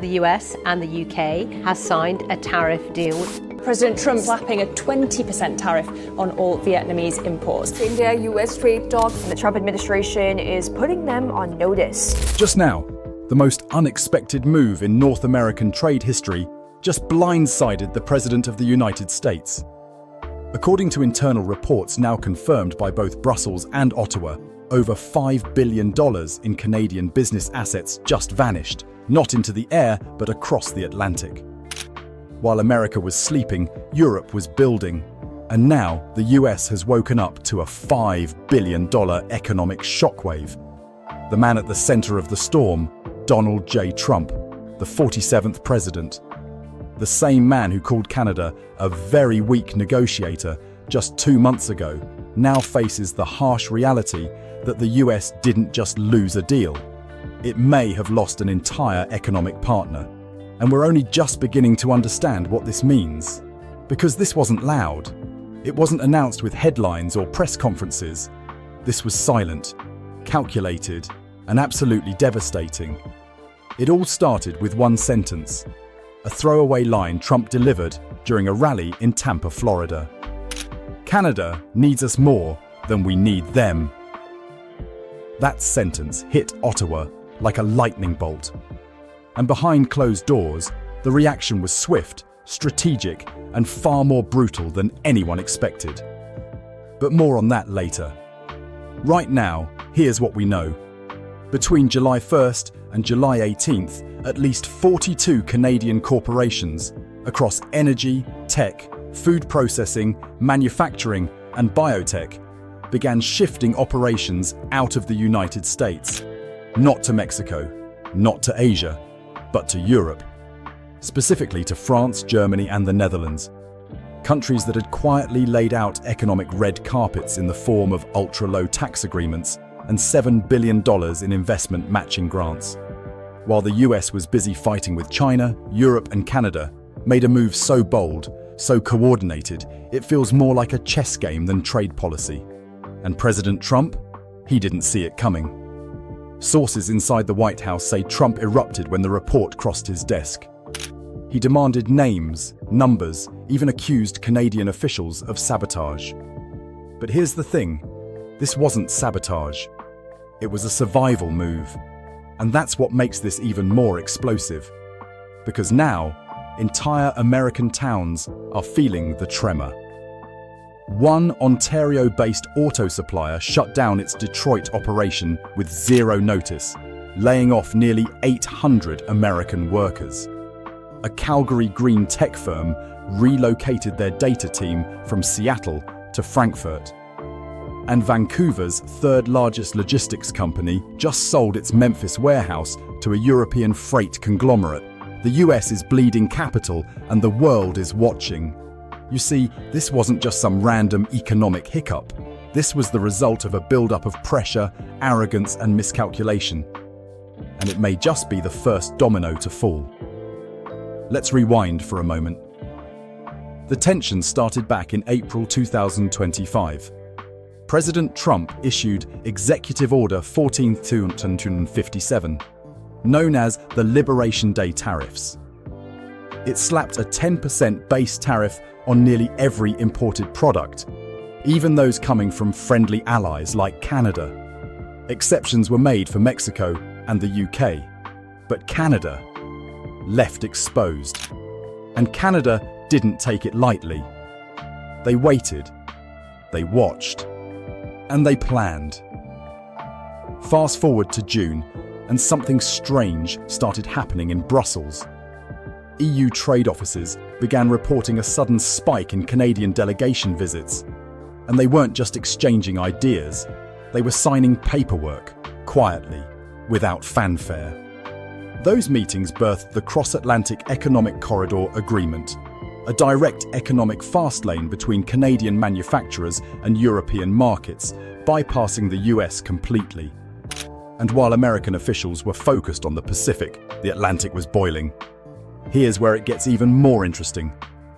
The US and the UK has signed a tariff deal. President Trump slapping a 20% tariff on all Vietnamese imports. India-US trade talks, and the Trump administration is putting them on notice. Just now, the most unexpected move in North American trade history just blindsided the President of the United States. According to internal reports now confirmed by both Brussels and Ottawa, over $5 billion in Canadian business assets just vanished, not into the air, but across the Atlantic. While America was sleeping, Europe was building. And now the US has woken up to a $5 billion economic shockwave. The man at the center of the storm, Donald J. Trump, the 47th president. The same man who called Canada a very weak negotiator just 2 months ago, now faces the harsh reality that the US didn't just lose a deal. It may have lost an entire economic partner. And we're only just beginning to understand what this means. Because this wasn't loud. It wasn't announced with headlines or press conferences. This was silent, calculated, and absolutely devastating. It all started with one sentence, a throwaway line Trump delivered during a rally in Tampa, Florida. Canada needs us more than we need them. That sentence hit Ottawa like a lightning bolt. And behind closed doors, the reaction was swift, strategic, and far more brutal than anyone expected. But more on that later. Right now, here's what we know. Between July 1st and July 18th, at least 42 Canadian corporations across energy, tech, food processing, manufacturing, and biotech began shifting operations out of the United States. Not to Mexico, not to Asia, but to Europe, specifically to France, Germany, and the Netherlands, countries that had quietly laid out economic red carpets in the form of ultra-low tax agreements and $7 billion in investment matching grants. While the US was busy fighting with China, Europe, and Canada made a move so bold, so coordinated, it feels more like a chess game than trade policy. And President Trump? He didn't see it coming. Sources inside the White House say Trump erupted when the report crossed his desk. He demanded names, numbers, even accused Canadian officials of sabotage. But here's the thing, this wasn't sabotage. It was a survival move. And that's what makes this even more explosive. Because now, entire American towns are feeling the tremor. One Ontario-based auto supplier shut down its Detroit operation with zero notice, laying off nearly 800 American workers. A Calgary green tech firm relocated their data team from Seattle to Frankfurt. And Vancouver's third-largest logistics company just sold its Memphis warehouse to a European freight conglomerate. The US is bleeding capital and the world is watching. You see, this wasn't just some random economic hiccup. This was the result of a buildup of pressure, arrogance, and miscalculation. And it may just be the first domino to fall. Let's rewind for a moment. The tension started back in April 2025. President Trump issued Executive Order 14257, known as the Liberation Day tariffs. It slapped a 10% base tariff on nearly every imported product, even those coming from friendly allies like Canada. Exceptions were made for Mexico and the UK, but Canada left exposed. And Canada didn't take it lightly. They waited, they watched, and they planned. Fast forward to June, and something strange started happening in Brussels. EU trade officers began reporting a sudden spike in Canadian delegation visits. And they weren't just exchanging ideas, they were signing paperwork, quietly, without fanfare. Those meetings birthed the Cross-Atlantic Economic Corridor Agreement, a direct economic fast lane between Canadian manufacturers and European markets, bypassing the US completely. And while American officials were focused on the Pacific, the Atlantic was boiling. Here's where it gets even more interesting.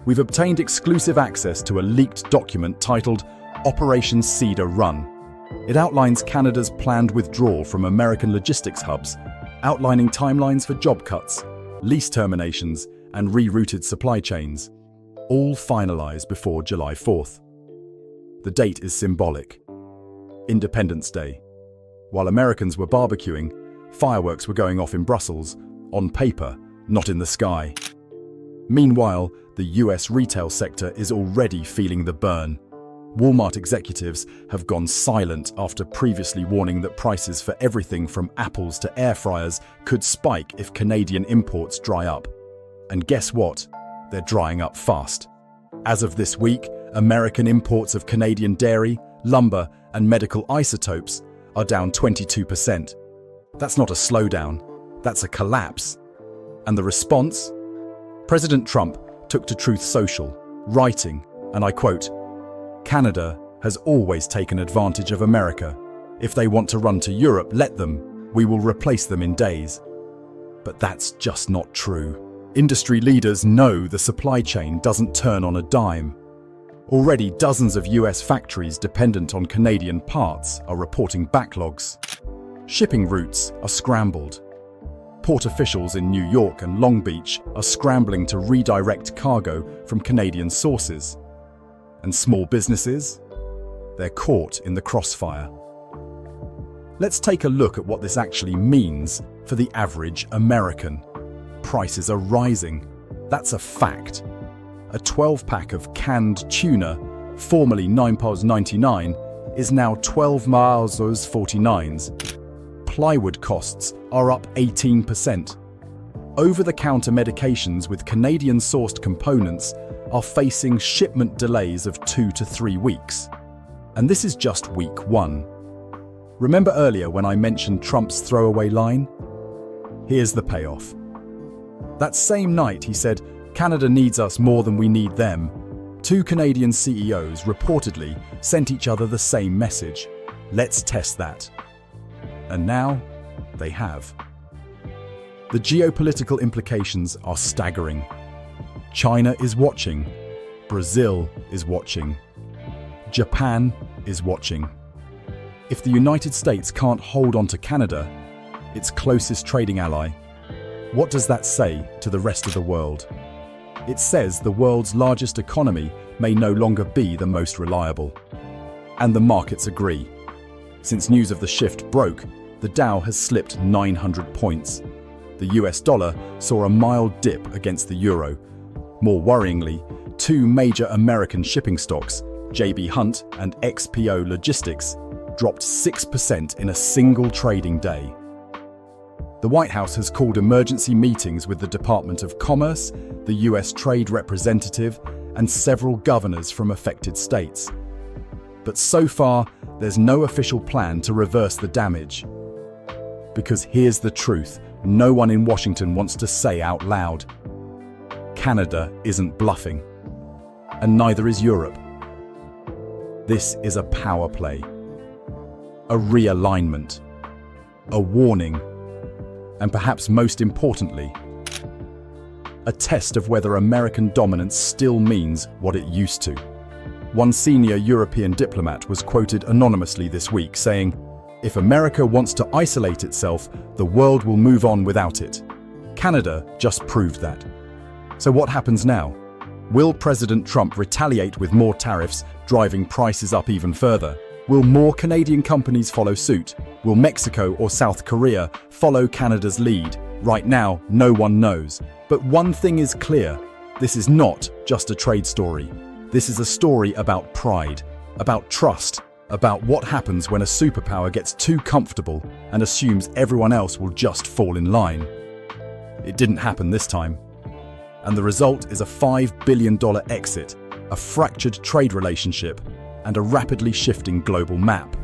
We've obtained exclusive access to a leaked document titled Operation Cedar Run. It outlines Canada's planned withdrawal from American logistics hubs, outlining timelines for job cuts, lease terminations, and rerouted supply chains, all finalized before July 4th. The date is symbolic. Independence Day. While Americans were barbecuing, fireworks were going off in Brussels, on paper, not in the sky. Meanwhile, the US retail sector is already feeling the burn. Walmart executives have gone silent after previously warning that prices for everything from apples to air fryers could spike if Canadian imports dry up. And guess what? They're drying up fast. As of this week, American imports of Canadian dairy, lumber, and medical isotopes are down 22%. That's not a slowdown, that's a collapse. And the response? President Trump took to Truth Social, writing, and I quote, "Canada has always taken advantage of America. If they want to run to Europe, let them. We will replace them in days." But that's just not true. Industry leaders know the supply chain doesn't turn on a dime. Already dozens of US factories dependent on Canadian parts are reporting backlogs. Shipping routes are scrambled. Port officials in New York and Long Beach are scrambling to redirect cargo from Canadian sources. And small businesses? They're caught in the crossfire. Let's take a look at what this actually means for the average American. Prices are rising. That's a fact. A 12-pack of canned tuna, formerly £9.99, is now £12.49. Plywood costs are up 18%. Over-the-counter medications with Canadian-sourced components are facing shipment delays of 2 to 3 weeks. And this is just week 1. Remember earlier when I mentioned Trump's throwaway line? Here's the payoff. That same night he said, "Canada needs us more than we need them." 2 Canadian CEOs reportedly sent each other the same message. Let's test that. And now, they have. The geopolitical implications are staggering. China is watching. Brazil is watching. Japan is watching. If the United States can't hold on to Canada, its closest trading ally, what does that say to the rest of the world? It says the world's largest economy may no longer be the most reliable. And the markets agree. Since news of the shift broke, the Dow has slipped 900 points. The US dollar saw a mild dip against the euro. More worryingly, 2 major American shipping stocks, J.B. Hunt and XPO Logistics, dropped 6% in a single trading day. The White House has called emergency meetings with the Department of Commerce, the US Trade Representative, and several governors from affected states. But so far, there's no official plan to reverse the damage. Because here's the truth, no one in Washington wants to say out loud. Canada isn't bluffing. And neither is Europe. This is a power play. A realignment. A warning. And perhaps most importantly, a test of whether American dominance still means what it used to. One senior European diplomat was quoted anonymously this week saying, "If America wants to isolate itself, the world will move on without it." Canada just proved that. So what happens now? Will President Trump retaliate with more tariffs, driving prices up even further? Will more Canadian companies follow suit? Will Mexico or South Korea follow Canada's lead? Right now, no one knows. But one thing is clear. This is not just a trade story. This is a story about pride, about trust, about what happens when a superpower gets too comfortable and assumes everyone else will just fall in line. It didn't happen this time. And the result is a $5 billion exit, a fractured trade relationship, and a rapidly shifting global map.